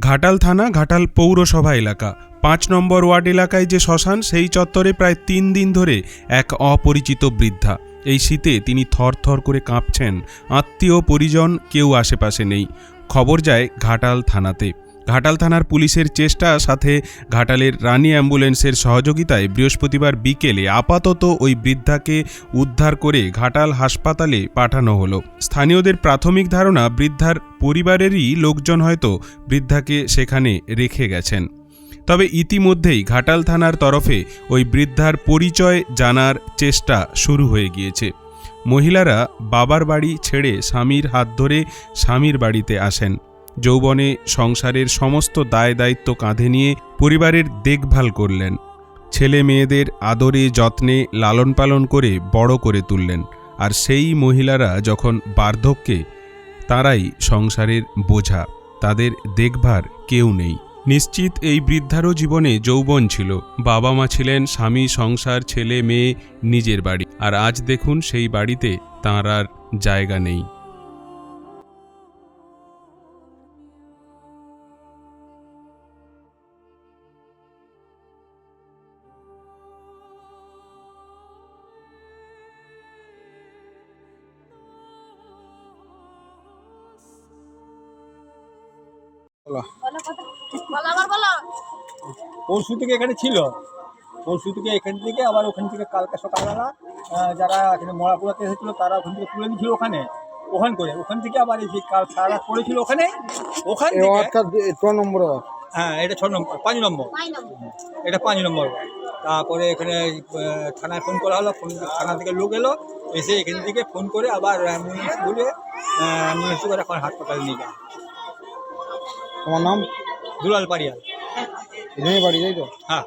ঘাটাল থানা ঘাটাল পৌরসভা এলাকা ৫ নম্বর ওয়ার্ড এলাকায় যে শ্মশান সেই চত্বরে প্রায় ৩ দিন ধরে এক অপরিচিত বৃদ্ধা। এই শীতে তিনি থরথর করে কাঁপছেন। আত্মীয় পরিজন কেউ আশেপাশে নেই। খবর যায় ঘাটাল থানাতে। ঘাটাল থানার পুলিশের চেষ্টা সাথে ঘাটালের রানী অ্যাম্বুলেন্সের সহযোগিতায় বৃহস্পতিবার বিকেলে আপাতত ওই বৃদ্ধাকে উদ্ধার করে ঘাটাল হাসপাতালে পাঠানো হলো। স্থানীয়দের প্রাথমিক ধারণা বৃদ্ধার পরিবারেরই লোকজন হয়তো বৃদ্ধাকে সেখানে রেখে গেছেন। তবে ইতিমধ্যেই ঘাটাল থানার তরফে ওই বৃদ্ধার পরিচয় জানার চেষ্টা শুরু হয়ে গিয়েছে। মহিলারা বাবার বাড়ি ছেড়ে স্বামীর হাত ধরে স্বামীর বাড়িতে আসেন। যৌবনে সংসারের সমস্ত দায় দায়িত্ব কাঁধে নিয়ে পরিবারের দেখভাল করলেন। ছেলে মেয়েদের আদরে যত্নে লালন পালন করে বড় করে তুললেন। আর সেই মহিলারা যখন বার্ধক্যে, তারাই সংসারের বোঝা, তাদের দেখভার কেউ নেই। নিশ্চিত এই বৃদ্ধারও জীবনে যৌবন ছিল, বাবা মা ছিলেন, স্বামী, সংসার, ছেলে মেয়ে, নিজের বাড়ি। আর আজ দেখুন সেই বাড়িতে তাঁর আর জায়গা নেই। পরশু থেকে এখানে ছিল, পরশু থেকে এখান থেকে আবার ওখান থেকে কালকে সকালবেলা যারা এখানে মরা পোড়াতে এসেছিলো তারা ওখান থেকে তুলে দিয়েছিল ওখান থেকে আবার এই যে কাল সারা রাত পড়েছিল ওখানে নম্বর। হ্যাঁ, এটা 6 নম্বর, 5 নম্বর, এটা 5 নম্বর। তারপরে এখানে থানায় ফোন করা হলো, থানা থেকে লোক এলো, এসে এখান থেকে ফোন করে আবার অ্যাম্বুলেন্স বলে অ্যাম্বুলেন্স করে এখন হাসপাতালে নিয়ে যায়। তোমার নাম? দুলাল পারিয়াল। বাড়ি, তাই তো? হ্যাঁ।